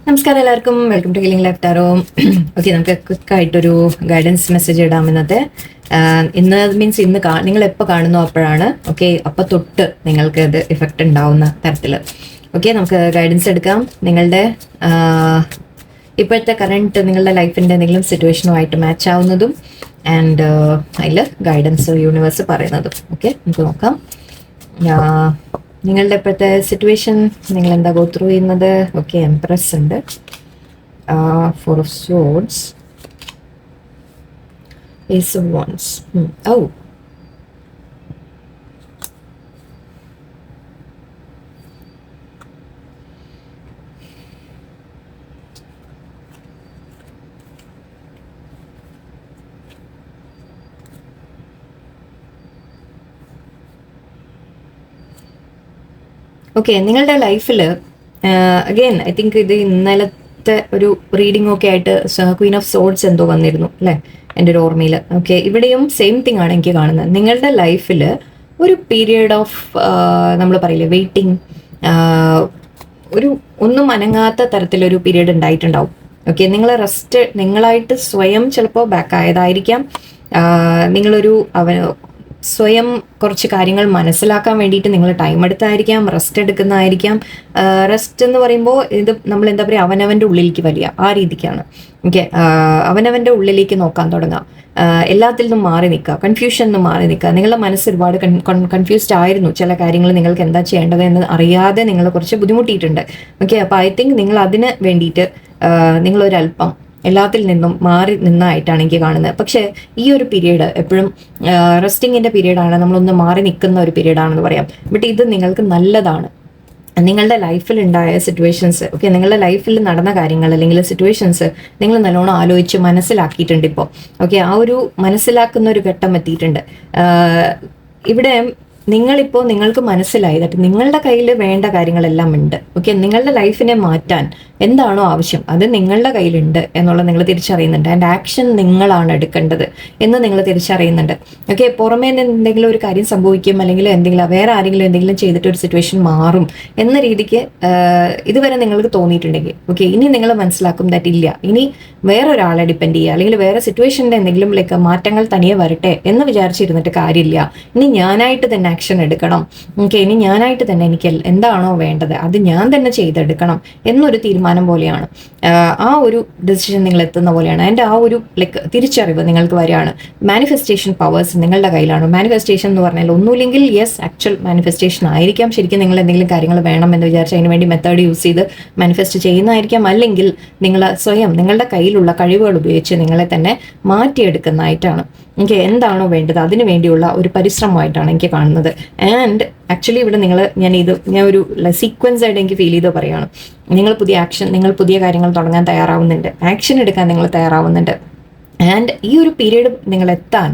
നമസ്കാരം എല്ലാവർക്കും, welcome to healing life tarot. Okay, നമുക്ക് ക്വിക്കായിട്ടൊരു ഗൈഡൻസ് മെസ്സേജ് ഇടാം ഇന്നത്തെ. ഇന്ന് മീൻസ് ഇന്ന് നിങ്ങൾ എപ്പോൾ കാണുന്നോ അപ്പോഴാണ്. ഓക്കെ, അപ്പോൾ തൊട്ട് നിങ്ങൾക്ക് ഇത് ഇഫക്റ്റ് ഉണ്ടാവുന്ന തരത്തിൽ. ഓക്കെ, നമുക്ക് ഗൈഡൻസ് എടുക്കാം. നിങ്ങളുടെ ഇപ്പോഴത്തെ കറണ്ട് നിങ്ങളുടെ ലൈഫിൻ്റെ എന്തെങ്കിലും സിറ്റുവേഷനുമായിട്ട് മാച്ച് ആവുന്നതും ആൻഡ് അതിൽ ഗൈഡൻസ് യൂണിവേഴ്സ് പറയുന്നതും. ഓക്കെ, നമുക്ക് നോക്കാം. നിങ്ങളുടെ ഇപ്പോഴത്തെ സിറ്റുവേഷൻ, നിങ്ങൾ എന്താ ഗോ ത്രൂ ചെയ്യുന്നത്? ഓക്കെ, എംപ്രസ് ഉണ്ട്, 4 of Swords, Ace of Wands. Okay, നിങ്ങളുടെ ലൈഫിൽ അഗെയിൻ ഐ തിങ്ക് ഇത് ഇന്നലത്തെ ഒരു റീഡിംഗ് ഒക്കെ ആയിട്ട് ക്വീൻ ഓഫ് സോഡ്സ് എന്തോ വന്നിരുന്നു അല്ലേ, എൻ്റെ ഒരു ഓർമ്മയിൽ. ഓക്കെ, ഇവിടെയും സെയിം തിങ് ആണ് എനിക്ക് കാണുന്നത്. നിങ്ങളുടെ ലൈഫിൽ ഒരു പീരിയഡ് ഓഫ് നമ്മൾ പറയില്ലേ വെയിറ്റിംഗ്, ഒരു ഒന്നും അനങ്ങാത്ത തരത്തിലൊരു പീരീഡ് ഉണ്ടായിട്ടുണ്ടാവും. ഓക്കെ, നിങ്ങൾ റെസ്റ്റ് നിങ്ങളായിട്ട് സ്വയം ചിലപ്പോൾ ബാക്ക് ആയതായിരിക്കാം. നിങ്ങളൊരു സ്വയം കുറച്ച് കാര്യങ്ങൾ മനസ്സിലാക്കാൻ വേണ്ടിയിട്ട് നിങ്ങൾ ടൈം എടുത്തായിരിക്കാം, റെസ്റ്റ് എടുക്കുന്നതായിരിക്കാം. റെസ്റ്റ് എന്ന് പറയുമ്പോൾ ഇത് നമ്മൾ എന്താ പറയുക, അവനവൻ്റെ ഉള്ളിലേക്ക് വലിയ ആ രീതിക്കാണ്. ഓക്കെ, അവനവൻ്റെ ഉള്ളിലേക്ക് നോക്കാൻ തുടങ്ങാം, എല്ലാത്തിൽ നിന്നും മാറി നിൽക്കുക, കൺഫ്യൂഷൻ നിന്ന് മാറി നിൽക്കുക. നിങ്ങളുടെ മനസ്സ് ഒരുപാട് കൺഫ്യൂസ്ഡ് ആയിരുന്നു. ചില കാര്യങ്ങൾ നിങ്ങൾക്ക് എന്താ ചെയ്യേണ്ടത് എന്ന് അറിയാതെ നിങ്ങൾ കുറച്ച് ബുദ്ധിമുട്ടിയിട്ടുണ്ട്. ഓക്കെ, അപ്പോൾ ഐ തിങ്ക് നിങ്ങൾ അതിന് വേണ്ടിയിട്ട് നിങ്ങളൊരല്പം എല്ലാത്തിൽ നിന്നും മാറി നിന്നായിട്ടാണ് എനിക്ക് കാണുന്നത്. പക്ഷേ ഈ ഒരു പീരീഡ് എപ്പോഴും റെസ്റ്റിങ്ങിൻ്റെ പീരീഡാണ്, നമ്മളൊന്ന് മാറി നിൽക്കുന്ന ഒരു പീരീഡാണെന്ന് പറയാം. ബട്ട് ഇത് നിങ്ങൾക്ക് നല്ലതാണ്. നിങ്ങളുടെ ലൈഫിൽ ഉണ്ടായ സിറ്റുവേഷൻസ്, ഓക്കെ, നിങ്ങളുടെ ലൈഫിൽ നടന്ന കാര്യങ്ങൾ അല്ലെങ്കിൽ സിറ്റുവേഷൻസ് നിങ്ങൾ നല്ലോണം ആലോചിച്ച് മനസ്സിലാക്കിയിട്ടുണ്ട് ഇപ്പോൾ. ഓക്കെ, ആ ഒരു മനസ്സിലാക്കുന്ന ഒരു ഘട്ടം എത്തിയിട്ടുണ്ട്. ഇവിടെ നിങ്ങളിപ്പോൾ നിങ്ങൾക്ക് മനസ്സിലായി നിങ്ങളുടെ കയ്യിൽ വേണ്ട കാര്യങ്ങളെല്ലാം ഉണ്ട്. ഓക്കെ, നിങ്ങളുടെ ലൈഫിനെ മാറ്റാൻ എന്താണോ ആവശ്യം അത് നിങ്ങളുടെ കയ്യിലുണ്ട് എന്നുള്ളത് നിങ്ങൾ തിരിച്ചറിയുന്നുണ്ട്. ആൻഡ് ആക്ഷൻ നിങ്ങളാണ് എടുക്കേണ്ടത് എന്ന് നിങ്ങൾ തിരിച്ചറിയുന്നുണ്ട്. ഓക്കെ, പുറമേ എന്തെങ്കിലും ഒരു കാര്യം സംഭവിക്കും അല്ലെങ്കിൽ വേറെ ആരെങ്കിലും എന്തെങ്കിലും ചെയ്തിട്ട് ഒരു സിറ്റുവേഷൻ മാറും എന്ന രീതിക്ക് ഇതുവരെ നിങ്ങൾക്ക് തോന്നിയിട്ടുണ്ടെങ്കിൽ, ഓക്കെ, ഇനി നിങ്ങൾ മനസ്സിലാക്കും ഇല്ല, ഇനി വേറൊരാളെ ഡിപ്പെൻഡ് ചെയ്യുക അല്ലെങ്കിൽ വേറെ സിറ്റുവേഷൻ്റെ എന്തെങ്കിലും മാറ്റങ്ങൾ തനിയെ വരട്ടെ എന്ന് വിചാരിച്ചിരുന്നിട്ട് കാര്യമില്ല. ഇനി ഞാനായിട്ട് തന്നെ ആക്ഷൻ എടുക്കണം. ഓക്കെ, ഇനി ഞാനായിട്ട് തന്നെ എനിക്ക് എന്താണോ വേണ്ടത് അത് ഞാൻ തന്നെ ചെയ്തെടുക്കണം എന്നൊരു തീരുമാനം പോലെയാണ്. ആ ഒരു ഡിസിഷൻ നിങ്ങൾ എത്തുന്ന പോലെയാണ്. അതിൻ്റെ ആ ഒരു തിരിച്ചറിവ് നിങ്ങൾക്ക് വരികയാണ്. മാനിഫെസ്റ്റേഷൻ പവേഴ്സ് നിങ്ങളുടെ കയ്യിലാണ്. മാനിഫെസ്റ്റേഷൻ എന്ന് പറഞ്ഞാൽ ഒന്നുമില്ലെങ്കിൽ ആക്ച്വൽ മാനിഫെസ്റ്റേഷൻ ആയിരിക്കാം. ശരിക്കും നിങ്ങൾ എന്തെങ്കിലും കാര്യങ്ങൾ വേണം എന്ന് വിചാരിച്ച് അതിന് വേണ്ടി മെത്തേഡ് യൂസ് ചെയ്ത് മാനിഫെസ്റ്റ് ചെയ്യുന്നതായിരിക്കാം. അല്ലെങ്കിൽ നിങ്ങൾ സ്വയം നിങ്ങളുടെ കയ്യിലുള്ള കഴിവുകൾ ഉപയോഗിച്ച് നിങ്ങളെ തന്നെ മാറ്റിയെടുക്കുന്നതായിട്ടാണ്. എനിക്ക് എന്താണോ വേണ്ടത് അതിന് വേണ്ടിയുള്ള ഒരു പരിശ്രമമായിട്ടാണ് എനിക്ക് കാണുന്നത്. ആൻഡ് ആക്ച്വലി ഇവിടെ ഞാൻ ഒരു സീക്വൻസ് ആയിട്ട് എനിക്ക് ഫീൽ ചെയ്ത് പറയുകയാണ്. നിങ്ങൾ പുതിയ കാര്യങ്ങൾ തുടങ്ങാൻ തയ്യാറാവുന്നുണ്ട്, ആക്ഷൻ എടുക്കാൻ നിങ്ങൾ തയ്യാറാവുന്നുണ്ട്. ആൻഡ് ഈ ഒരു പീരീഡ് നിങ്ങൾ എത്താൻ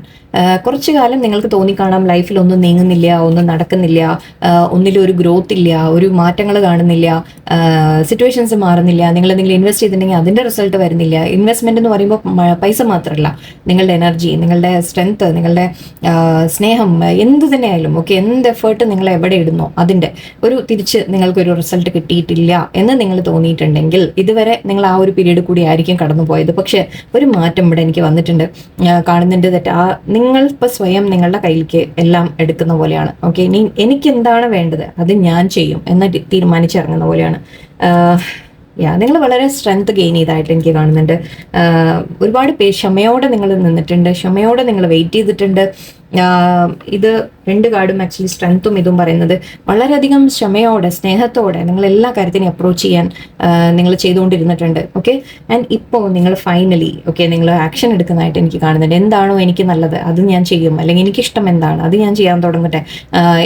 കുറച്ചു കാലം നിങ്ങൾക്ക് തോന്നിക്കാണാം ലൈഫിൽ ഒന്നും നീങ്ങുന്നില്ല, ഒന്നും നടക്കുന്നില്ല, ഒന്നിലും ഒരു ഗ്രോത്ത് ഇല്ല, ഒരു മാറ്റങ്ങൾ കാണുന്നില്ല, സിറ്റുവേഷൻസ് മാറുന്നില്ല. നിങ്ങൾ എന്തെങ്കിലും ഇൻവെസ്റ്റ് ചെയ്തിട്ടുണ്ടെങ്കിൽ അതിൻ്റെ റിസൾട്ട് വരുന്നില്ല. ഇൻവെസ്റ്റ്മെന്റ് എന്ന് പറയുമ്പോൾ പൈസ മാത്രമല്ല, നിങ്ങളുടെ എനർജി, നിങ്ങളുടെ സ്ട്രെങ്ത്, നിങ്ങളുടെ സ്നേഹം, എന്ത് തന്നെയായാലും ഓക്കെ, എന്ത് എഫേർട്ട് നിങ്ങൾ എവിടെ ഇടുന്നോ അതിൻ്റെ ഒരു തിരിച്ച് നിങ്ങൾക്കൊരു റിസൾട്ട് കിട്ടിയിട്ടില്ല എന്ന് നിങ്ങൾ തോന്നിയിട്ടുണ്ടെങ്കിൽ ഇതുവരെ നിങ്ങൾ ആ ഒരു പീരീഡ് കൂടി ആയിരിക്കും കടന്നുപോയത്. പക്ഷെ ഒരു മാറ്റം ഇവിടെ എനിക്ക് വന്നിട്ടുണ്ട്, കാണുന്നുണ്ട്. നിങ്ങൾ ഇപ്പോൾ സ്വയം നിങ്ങളുടെ കയ്യിലേക്ക് എല്ലാം എടുക്കുന്ന പോലെയാണ്. ഓക്കെ, ഇനി എനിക്ക് എന്താണ് വേണ്ടത് അത് ഞാൻ ചെയ്യും എന്ന് തീരുമാനിച്ചിറങ്ങുന്ന പോലെയാണ്. നിങ്ങൾ വളരെ സ്ട്രെങ്ത് ഗെയിൻ ചെയ്തതായിട്ട് എനിക്ക് കാണുന്നുണ്ട്. ഒരുപാട് ക്ഷമയോടെ നിങ്ങൾ നിന്നിട്ടുണ്ട്, ക്ഷമയോടെ നിങ്ങൾ വെയിറ്റ് ചെയ്തിട്ടുണ്ട്. ഇത് 2 കാർഡും ആക്ച്വലി സ്ട്രെങ്ത്തും ഇതും പറയുന്നത് വളരെയധികം ക്ഷമയോടെ സ്നേഹത്തോടെ നിങ്ങൾ എല്ലാ കാര്യത്തിനെയും അപ്രോച്ച് ചെയ്യാൻ നിങ്ങൾ ചെയ്തുകൊണ്ടിരുന്നിട്ടുണ്ട്. ഓക്കെ, ആൻഡ് ഇപ്പോൾ നിങ്ങൾ ഫൈനലി നിങ്ങൾ ആക്ഷൻ എടുക്കുന്നതായിട്ട് എനിക്ക് കാണുന്നുണ്ട്. എന്താണോ എനിക്ക് നല്ലത് അത് ഞാൻ ചെയ്യും, അല്ലെങ്കിൽ എനിക്കിഷ്ടം എന്താണ് അത് ഞാൻ ചെയ്യാൻ തുടങ്ങട്ടെ,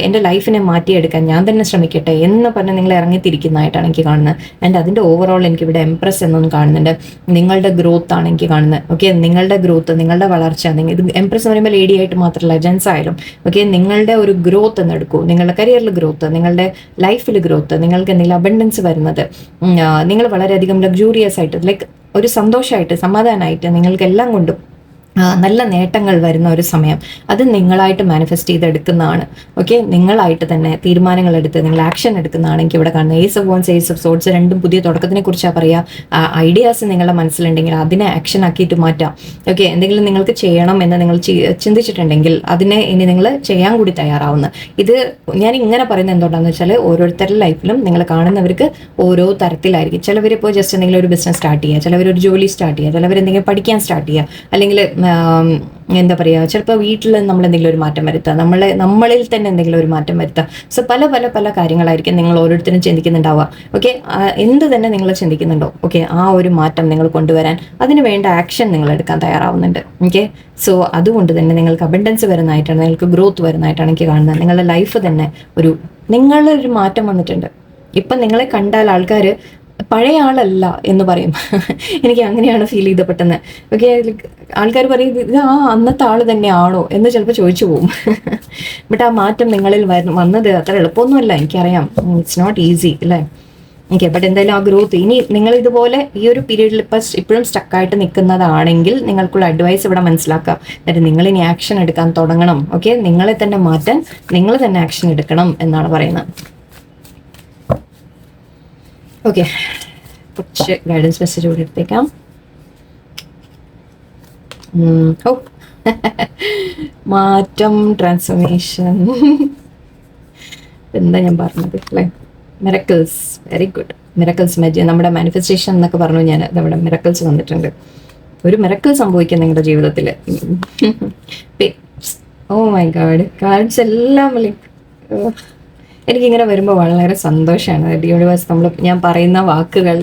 എൻ്റെ ലൈഫിനെ മാറ്റിയെടുക്കാൻ ഞാൻ തന്നെ ശ്രമിക്കട്ടെ എന്ന് പറഞ്ഞ് നിങ്ങൾ ഇറങ്ങിത്തിരിക്കുന്നതായിട്ടാണ് എനിക്ക് കാണുന്നത്. ആൻഡ് അതിൻ്റെ ഓവറോൾ എനിക്കിവിടെ എംപ്രസ് എന്നൊന്നും കാണുന്നുണ്ട്. നിങ്ങളുടെ ഗ്രോത്ത് ആണ് എനിക്ക് കാണുന്നത്. ഓക്കെ, നിങ്ങളുടെ ഗ്രോത്ത്, നിങ്ങളുടെ വളർച്ച. ഇത് എംപ്രസ് എന്ന് പറയുമ്പോൾ ലേഡി ആയിട്ട് മാത്രമല്ല, ജെൻസ് ആയാലും ഓക്കെ, നിങ്ങളുടെ ഒരു ഗ്രോത്ത് എന്ന് എടുക്കൂ. നിങ്ങളുടെ കരിയറിൽ ഗ്രോത്ത്, നിങ്ങളുടെ ലൈഫിൽ ഗ്രോത്ത്, നിങ്ങൾക്ക് എന്തെങ്കിലും അബണ്ടൻസ് വരുന്നത്, നിങ്ങൾ വളരെയധികം ലഗ്ജൂറിയസ് ആയിട്ട് ഒരു സന്തോഷമായിട്ട് സമാധാനമായിട്ട് നിങ്ങൾക്ക് എല്ലാം കൊണ്ടും നല്ല നേട്ടങ്ങൾ വരുന്ന ഒരു സമയം. അത് നിങ്ങളായിട്ട് മാനിഫെസ്റ്റ് ചെയ്തെടുക്കുന്നതാണ്. ഓക്കെ, നിങ്ങളായിട്ട് തന്നെ തീരുമാനങ്ങൾ എടുത്ത് നിങ്ങൾ ആക്ഷൻ എടുക്കുന്നതാണ് എനിക്ക് ഇവിടെ കാണുന്നത്. Ace of wands, ace of swords രണ്ടും പുതിയ തുടക്കത്തിനെ കുറിച്ചാണ് പറയുക. ഐഡിയാസ് നിങ്ങളുടെ മനസ്സിലുണ്ടെങ്കിൽ അതിനെ ആക്ഷൻ ആക്കിയിട്ട് മാറ്റാം. ഓക്കെ, എന്തെങ്കിലും നിങ്ങൾക്ക് ചെയ്യണം എന്ന് നിങ്ങൾ ചിന്തിച്ചിട്ടുണ്ടെങ്കിൽ അതിനെ ഇനി നിങ്ങൾ ചെയ്യാൻ കൂടി തയ്യാറാവുന്നത്. ഇത് ഞാൻ ഇങ്ങനെ പറയുന്നത് എന്തുകൊണ്ടാണെന്ന് വെച്ചാൽ ഓരോരുത്തരുടെ ലൈഫിലും നിങ്ങൾ കാണുന്നവർക്ക് ഓരോ തരത്തിലായിരിക്കും. ചിലവരിപ്പോൾ ജസ്റ്റ് എന്തെങ്കിലും ഒരു ബിസിനസ് സ്റ്റാർട്ട് ചെയ്യുക, ചിലവരൊരു ജോലി സ്റ്റാർട്ട് ചെയ്യുക, ചിലവർ എന്തെങ്കിലും പഠിക്കാൻ സ്റ്റാർട്ട് ചെയ്യുക, അല്ലെങ്കിൽ എന്താ പറയുക, ചിലപ്പോൾ വീട്ടിൽ നമ്മൾ എന്തെങ്കിലും ഒരു മാറ്റം വരുത്തുക, നമ്മളിൽ തന്നെ എന്തെങ്കിലും ഒരു മാറ്റം വരുത്തുക. സോ പല പല പല കാര്യങ്ങളായിരിക്കും നിങ്ങൾ ഓരോരുത്തരും ചിന്തിക്കുന്നുണ്ടാവുക. ഓക്കെ, എന്ത് തന്നെ നിങ്ങൾ ചിന്തിക്കുന്നുണ്ടോ, ഓക്കെ, ആ ഒരു മാറ്റം നിങ്ങൾ കൊണ്ടുവരാൻ അതിന് വേണ്ട ആക്ഷൻ നിങ്ങൾ എടുക്കാൻ തയ്യാറാവുന്നുണ്ട്. ഓക്കെ, സോ അതുകൊണ്ട് തന്നെ നിങ്ങൾക്ക് അബണ്ടൻസ് വരുന്നതായിട്ടാണ്, നിങ്ങൾക്ക് ഗ്രോത്ത് വരുന്നതായിട്ടാണ് എനിക്ക് കാണുന്നത്. നിങ്ങളുടെ ലൈഫ് തന്നെ നിങ്ങളൊരു മാറ്റം വന്നിട്ടുണ്ട്. ഇപ്പം നിങ്ങളെ കണ്ടാൽ ആൾക്കാർ പഴയ ആളല്ല എന്ന് പറയും. എനിക്ക് അങ്ങനെയാണ് ഫീൽ ചെയ്ത പെട്ടെന്ന്. ഓക്കെ, ആൾക്കാർ പറയും ഇത് അന്നത്തെ ആൾ തന്നെയാണോ എന്ന് ചിലപ്പോൾ ചോദിച്ചു പോകും. ബട്ട് ആ മാറ്റം നിങ്ങളിൽ വന്നത് അത്ര എളുപ്പമൊന്നുമല്ല, എനിക്കറിയാം. ഇറ്റ്സ് നോട്ട് ഈസി അല്ലേ. ഓക്കെ, ബട്ട് എന്തായാലും ആ ഗ്രോത്ത് ഇനി നിങ്ങൾ ഇതുപോലെ ഈ ഒരു പീരീഡിൽ ഇപ്പോഴും സ്റ്റക്കായിട്ട് നിൽക്കുന്നതാണെങ്കിൽ നിങ്ങൾക്കുള്ള അഡ്വൈസ് ഇവിടെ മനസ്സിലാക്കുക. എന്നിട്ട് നിങ്ങൾ ഇനി ആക്ഷൻ എടുക്കാൻ തുടങ്ങണം. ഓക്കെ, നിങ്ങളെ തന്നെ മാറ്റാൻ നിങ്ങൾ തന്നെ ആക്ഷൻ എടുക്കണം എന്നാണ് പറയുന്നത്. ഓക്കെ, കുറച്ച് ഗൈഡൻസ് മെസ്സേജ് കൂടി എടുത്തേക്കാം. ഓ മാറ്റം, ട്രാൻസ്ഫോർമേഷൻ, എന്താ ഞാൻ പറഞ്ഞത് അല്ലേ. Miracles, very good. മിറക്കിൾസ്, നമ്മുടെ മാനിഫെസ്റ്റേഷൻ എന്നൊക്കെ പറഞ്ഞു ഞാൻ. നമ്മുടെ മിറക്കിൾസ് വന്നിട്ടുണ്ട്. ഒരു മിറക്കിൾ സംഭവിക്കും നിങ്ങളുടെ ജീവിതത്തിൽ. ഓ മൈ ഗോഡ്, കാർഡ്സ് എല്ലാം എനിക്കിങ്ങനെ വരുമ്പോൾ വളരെ സന്തോഷമാണ്. യൂണിവേഴ്സ് ഞാൻ പറയുന്ന വാക്കുകൾ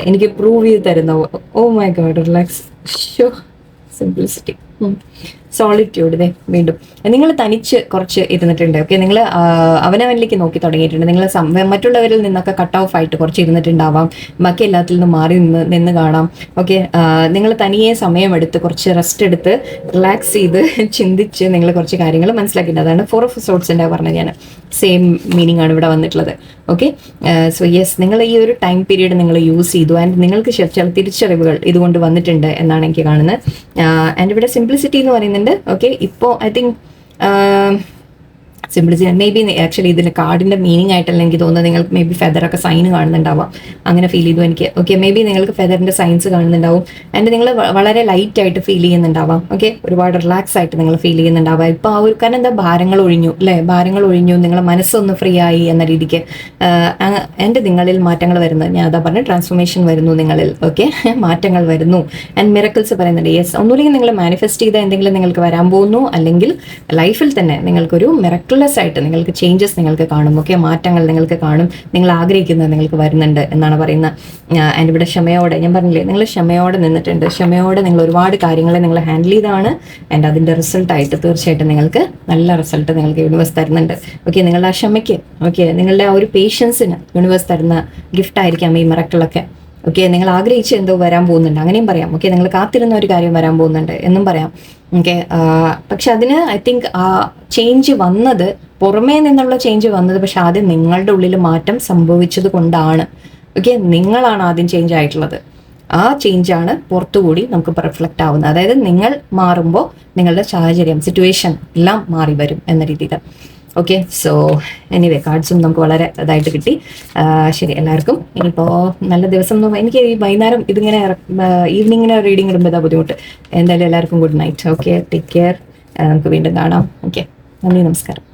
എനിക്ക് പ്രൂവ് ചെയ്ത് തരുന്ന. Oh my god, relax, show, simplicity, solitude. വീണ്ടും നിങ്ങൾ തനിച്ച് കുറച്ച് ഇരുന്നിട്ടുണ്ട്. ഓക്കെ, നിങ്ങൾ അവനവനിലേക്ക് നോക്കി തുടങ്ങിയിട്ടുണ്ട്. നിങ്ങൾ മറ്റുള്ളവരിൽ നിന്നൊക്കെ കട്ട് ഓഫ് ആയിട്ട് കുറച്ച് ഇരുന്നിട്ടുണ്ടാവാം. ബാക്കി എല്ലാത്തിൽ നിന്നും മാറി നിന്ന് കാണാം. ഓക്കെ, നിങ്ങൾ തനിയെ സമയമെടുത്ത് കുറച്ച് റെസ്റ്റ് എടുത്ത് റിലാക്സ് ചെയ്ത് ചിന്തിച്ച് നിങ്ങൾ കുറച്ച് കാര്യങ്ങൾ മനസ്സിലാക്കിയിട്ടുണ്ട്. അതാണ് 4 ഓഫ് സോർട്സിൻ്റെ പറഞ്ഞത് ഞാൻ. സെയിം മീനിങ് ആണ് ഇവിടെ വന്നിട്ടുള്ളത്. ഓക്കെ, സോ യെസ്, നിങ്ങൾ ഈ ഒരു ടൈം പീരീഡ് നിങ്ങൾ യൂസ് ചെയ്തു. ആൻഡ് നിങ്ങൾക്ക് ചില തിരിച്ചറിവുകൾ ഇതുകൊണ്ട് വന്നിട്ടുണ്ട് എന്നാണ് എനിക്ക് കാണുന്നത്. ആൻഡ് ഇവിടെ സിംപ്ലിസിറ്റി എന്ന് പറയുന്നുണ്ട്. ഓക്കെ, ഇപ്പോൾ I think simplicity may be actually ഇതിൻ്റെ കാർഡിൻ്റെ മീനിങ് ആയിട്ടല്ല എനിക്ക് തോന്നുന്നത്. നിങ്ങൾക്ക് മേ ബി ഫെദറൊക്കെ സൈൻ കാണുന്നുണ്ടാവാം. അങ്ങനെ ഫീൽ ചെയ്തു എനിക്ക്. ഓക്കെ, മേ ബി നിങ്ങൾക്ക് ഫെദറിൻ്റെ സൈൻസ് കാണുന്നുണ്ടാവും. ആൻഡ് നിങ്ങൾ വളരെ ലൈറ്റ് ആയിട്ട് ഫീൽ ചെയ്യുന്നുണ്ടാവാം. ഓക്കെ, ഒരുപാട് റിലാക്സ് ആയിട്ട് നിങ്ങൾ ഫീൽ ചെയ്യുന്നുണ്ടാവാം. ഇപ്പോൾ ആ ഒരു കാരണം എന്താ, ഭാരങ്ങൾ ഒഴിഞ്ഞു അല്ലേ, ഭാരങ്ങൾ ഒഴിഞ്ഞു, നിങ്ങളെ മനസ്സൊന്ന് ഫ്രീ ആയി എന്ന രീതിക്ക് എൻ്റെ നിങ്ങളിൽ മാറ്റങ്ങൾ വരുന്നത്. ഞാൻ അതാ പറഞ്ഞു, ട്രാൻസ്ഫോർമേഷൻ വരുന്നു നിങ്ങളിൽ. ഓക്കെ, മാറ്റങ്ങൾ വരുന്നു. ആൻഡ് മിറക്കിൾസ് പറയുന്നുണ്ട്. യെസ്, ഒന്നുമില്ലെങ്കിൽ നിങ്ങൾ മാനിഫെസ്റ്റ് ചെയ്ത എന്തെങ്കിലും നിങ്ങൾക്ക് വരാൻ പോകുന്നു, അല്ലെങ്കിൽ ലൈഫിൽ തന്നെ നിങ്ങൾക്കൊരു മിറക്കിൾ ആയിട്ട് നിങ്ങൾക്ക് ചേഞ്ചസ് നിങ്ങൾക്ക് കാണും. ഓക്കെ, മാറ്റങ്ങൾ നിങ്ങൾക്ക് കാണും. നിങ്ങൾ ആഗ്രഹിക്കുന്നത് നിങ്ങൾക്ക് വരുന്നുണ്ട് എന്നാണ് പറയുന്നത്. ആൻഡ് ഇവിടെ ക്ഷമയോടെ, ഞാൻ പറഞ്ഞില്ലേ, നിങ്ങൾ ക്ഷമയോടെ നിന്നിട്ടുണ്ട്. ക്ഷമയോടെ നിങ്ങൾ ഒരുപാട് കാര്യങ്ങളെ നിങ്ങൾ ഹാൻഡിൽ ചെയ്താണ്. ആൻഡ് അതിൻ്റെ റിസൾട്ടായിട്ട് തീർച്ചയായിട്ടും നിങ്ങൾക്ക് നല്ല റിസൾട്ട് നിങ്ങൾക്ക് യൂണിവേഴ്സ് തരുന്നുണ്ട്. ഓക്കെ, നിങ്ങളുടെ ആ ക്ഷമയ്ക്ക്, ഓക്കെ, നിങ്ങളുടെ ആ ഒരു പേഷ്യൻസിന് യൂണിവേഴ്സ് തരുന്ന ഗിഫ്റ്റ് ആയിരിക്കാം ഈ മിറക്കിളൊക്കെ. ഓക്കെ, നിങ്ങൾ ആഗ്രഹിച്ച് എന്തോ വരാൻ പോകുന്നുണ്ട്, അങ്ങനെയും പറയാം. ഓക്കെ, നിങ്ങൾ കാത്തിരുന്ന ഒരു കാര്യം വരാൻ പോകുന്നുണ്ട് എന്നും പറയാം. ഓക്കെ, പക്ഷെ അതിന് ഐ തിങ്ക് ആ ചേഞ്ച് വന്നത്, പുറമേ നിന്നുള്ള ചേഞ്ച് വന്നത്, പക്ഷെ ആദ്യം നിങ്ങളുടെ ഉള്ളിൽ മാറ്റം സംഭവിച്ചത് കൊണ്ടാണ്. ഓക്കെ, നിങ്ങളാണ് ആദ്യം ചേഞ്ച് ആയിട്ടുള്ളത്. ആ ചേഞ്ചാണ് പുറത്തുകൂടി നമുക്ക് റിഫ്ലക്റ്റ് ആവുന്നത്. അതായത് നിങ്ങൾ മാറുമ്പോൾ നിങ്ങളുടെ സാഹചര്യം, സിറ്റുവേഷൻ എല്ലാം മാറി വരും എന്ന രീതിയിൽ. ഓക്കെ, സോ എനിവേ കാർഡ്സും നമുക്ക് വളരെ ഇതായിട്ട് കിട്ടി. ശരി, എല്ലാവർക്കും ഇനിയിപ്പോൾ നല്ല ദിവസം. എനിക്ക് ഈ വൈകുന്നേരം ഇതിങ്ങനെ ഈവനിങ്ങിന് റീഡിങ് ഇടുമ്പോൾ ഇതാ ബുദ്ധിമുട്ട്. എന്തായാലും എല്ലാവർക്കും good night. Okay, take care. നമുക്ക് വീണ്ടും കാണാം. ഓക്കെ, നന്ദി, നമസ്കാരം.